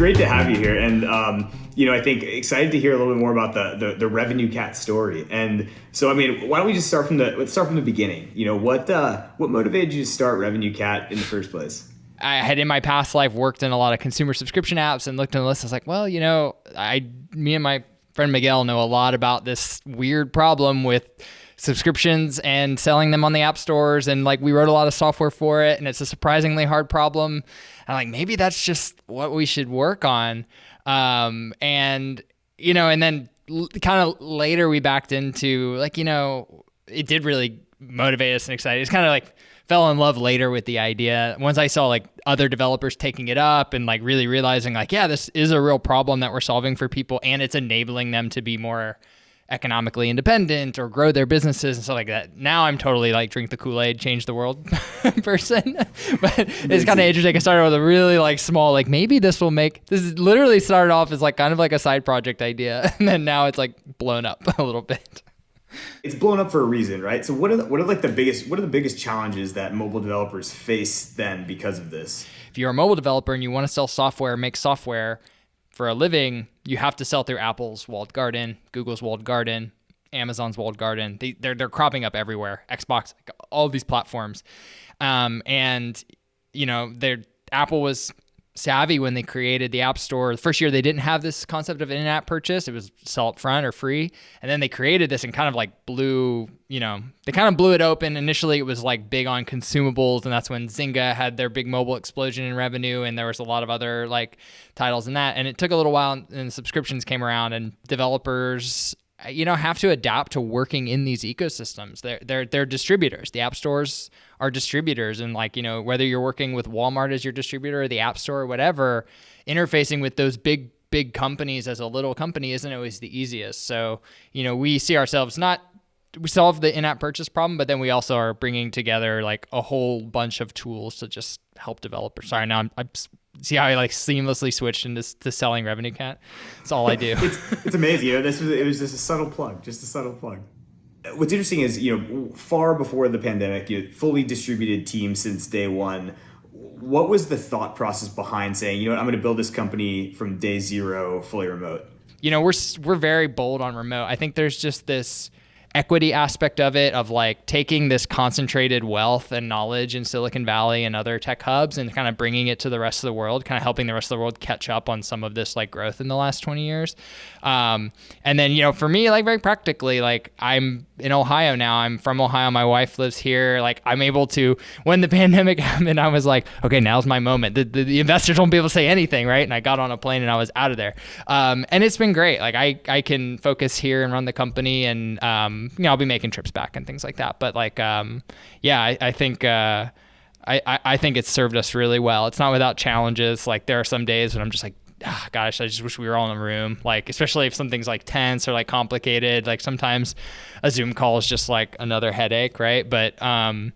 great to have you here. And, I think excited to hear a little bit more about the RevenueCat story. And so, why don't we just let's start from the beginning. What motivated you to start RevenueCat in the first place? I had in my past life worked in a lot of consumer subscription apps and looked at the list. I was like, well, me and my friend Miguel know a lot about this weird problem with subscriptions and selling them on the app stores. And we wrote a lot of software for it, and it's a surprisingly hard problem. And maybe that's just what we should work on. And then kind of later we backed into it did really motivate us and excite. It's kind of fell in love later with the idea. Once I saw other developers taking it up and really realizing this is a real problem that we're solving for people, and it's enabling them to be more economically independent or grow their businesses and stuff like that. Now I'm totally drink the Kool-Aid, change the world person. But it's kind of interesting. I started with a really small, maybe this literally started off as kind of a side project idea. And then now it's blown up a little bit. It's blown up for a reason, right? So what are the biggest challenges that mobile developers face then because of this? If you're a mobile developer and you want to sell software, make software for a living, you have to sell through Apple's walled garden, Google's walled garden, Amazon's walled garden. They're cropping up everywhere. Xbox, all these platforms, Apple was savvy when they created the App Store. The first year they didn't have this concept of in-app purchase. It was sell up front or free. And then they created this and kind of blew it open. Initially it was big on consumables, and that's when Zynga had their big mobile explosion in revenue, and there was a lot of other titles in that. And it took a little while, and subscriptions came around, and developers have to adapt to working in these ecosystems. They're distributors. The app stores are distributors, and whether you're working with Walmart as your distributor or the App Store or whatever, interfacing with those big companies as a little company isn't always the easiest. So we see ourselves we solve the in-app purchase problem, but then we also are bringing together a whole bunch of tools to just help developers. Sorry, now I'm see how I seamlessly switched into selling RevenueCat. That's all I do. It's amazing. It was just a subtle plug. What's interesting is, far before the pandemic, fully distributed team since day one. What was the thought process behind saying, I'm going to build this company from day zero, fully remote? We're very bold on remote. I think there's just this equity aspect of it, of taking this concentrated wealth and knowledge in Silicon Valley and other tech hubs and kind of bringing it to the rest of the world, kind of helping the rest of the world catch up on some of this growth in the last 20 years. And then, for me, very practically, I'm in Ohio now. I'm from Ohio. My wife lives here. I'm able to, when the pandemic happened, I was okay, now's my moment. The investors won't be able to say anything, right? And I got on a plane and I was out of there. And it's been great. I can focus here and run the company, and, I'll be making trips back and things like that. But I think I think it's served us really well. It's not without challenges. There are some days when I'm just gosh, I just wish we were all in a room. Especially if something's tense or complicated. Sometimes a Zoom call is just another headache, right? But I'm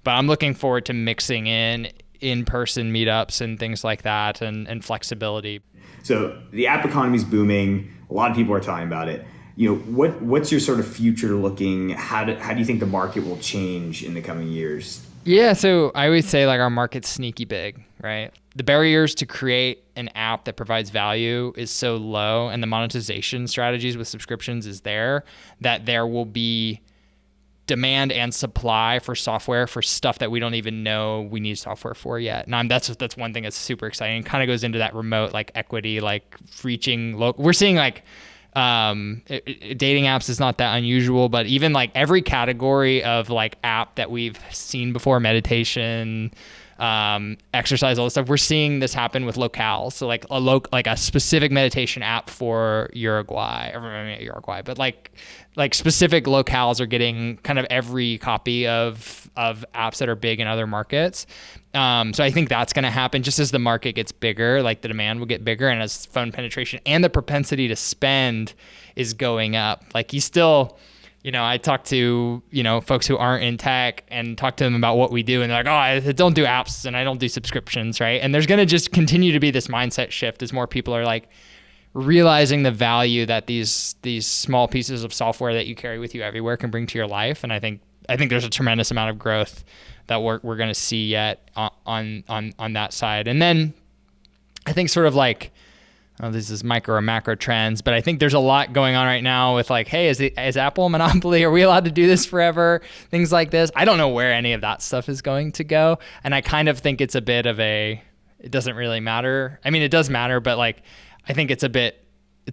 looking forward to mixing in-person meetups and things like that, and flexibility. So the app economy is booming. A lot of people are talking about it. What's your sort of future looking? How do you think the market will change in the coming years? Yeah, so I always say our market's sneaky big, right? The barriers to create an app that provides value is so low, and the monetization strategies with subscriptions is there, that there will be demand and supply for software for stuff that we don't even know we need software for yet. And that's one thing that's super exciting. It kind of goes into that remote equity, reaching local. We're seeing dating apps is not that unusual, but even every category of app that we've seen before, meditation, exercise, all this stuff, we're seeing this happen with locales. So a specific meditation app for Uruguay, but specific locales are getting kind of every copy of apps that are big in other markets. So I think that's going to happen just as the market gets bigger, the demand will get bigger, and as phone penetration and the propensity to spend is going up. You still, I talk to, folks who aren't in tech and talk to them about what we do, and they're oh, I don't do apps and I don't do subscriptions, right? And there's going to just continue to be this mindset shift as more people are realizing the value that these small pieces of software that you carry with you everywhere can bring to your life. And I think there's a tremendous amount of growth that we're going to see yet on that side. And then I think sort of this is micro or macro trends, but I think there's a lot going on right now with like, hey, is Apple a monopoly? Are we allowed to do this forever? Things like this. I don't know where any of that stuff is going to go. And I kind of think it's a bit of it doesn't really matter. I mean, it does matter, but like, I think it's a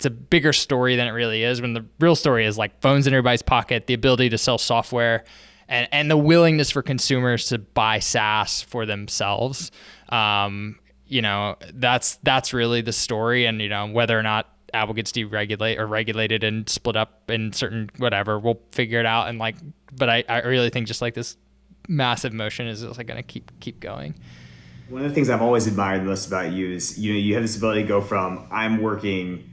bigger story than it really is, when the real story is like phones in everybody's pocket, the ability to sell software, and the willingness for consumers to buy SaaS for themselves. That's really the story. And, whether or not Apple gets deregulated or regulated and split up in certain whatever, we'll figure it out. And but I really think just like this massive motion is just like going to keep going. One of the things I've always admired most about you is, you have this ability to go from, I'm working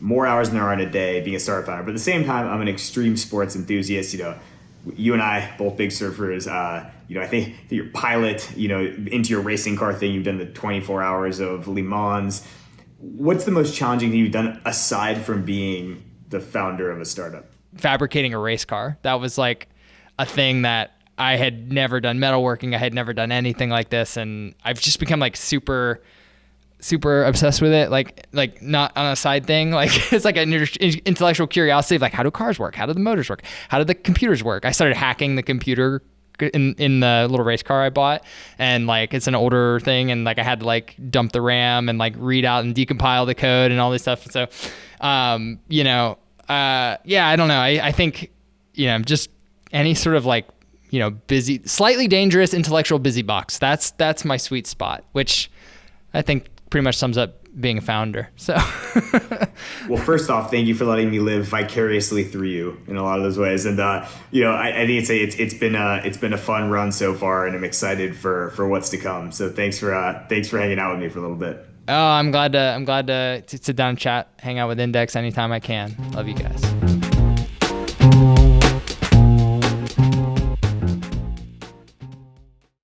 more hours than there are in a day being a startup founder, but at the same time, I'm an extreme sports enthusiast. You and I, both big surfers, I think that your pilot, into your racing car thing, you've done the 24 hours of Le Mans. What's the most challenging thing you've done aside from being the founder of a startup? Fabricating a race car. That was like a thing that I had never done. Metalworking, I had never done anything like this. And I've just become like super obsessed with it. Like not on a side thing. Like it's like an intellectual curiosity of like, how do cars work? How do the motors work? How do the computers work? I started hacking the computer in the little race car I bought, and like it's an older thing, and like I had to like dump the RAM and like read out and decompile the code and all this stuff. So I don't know. I think just any sort of like busy, slightly dangerous intellectual busy box. That's my sweet spot, which I think pretty much sums up being a founder. So well, first off, thank you for letting me live vicariously through you in a lot of those ways. And I think it's been a fun run so far, and I'm excited for what's to come. So thanks for hanging out with me for a little bit. Oh, I'm glad to sit down and chat, hang out with Index anytime I can. Love you guys.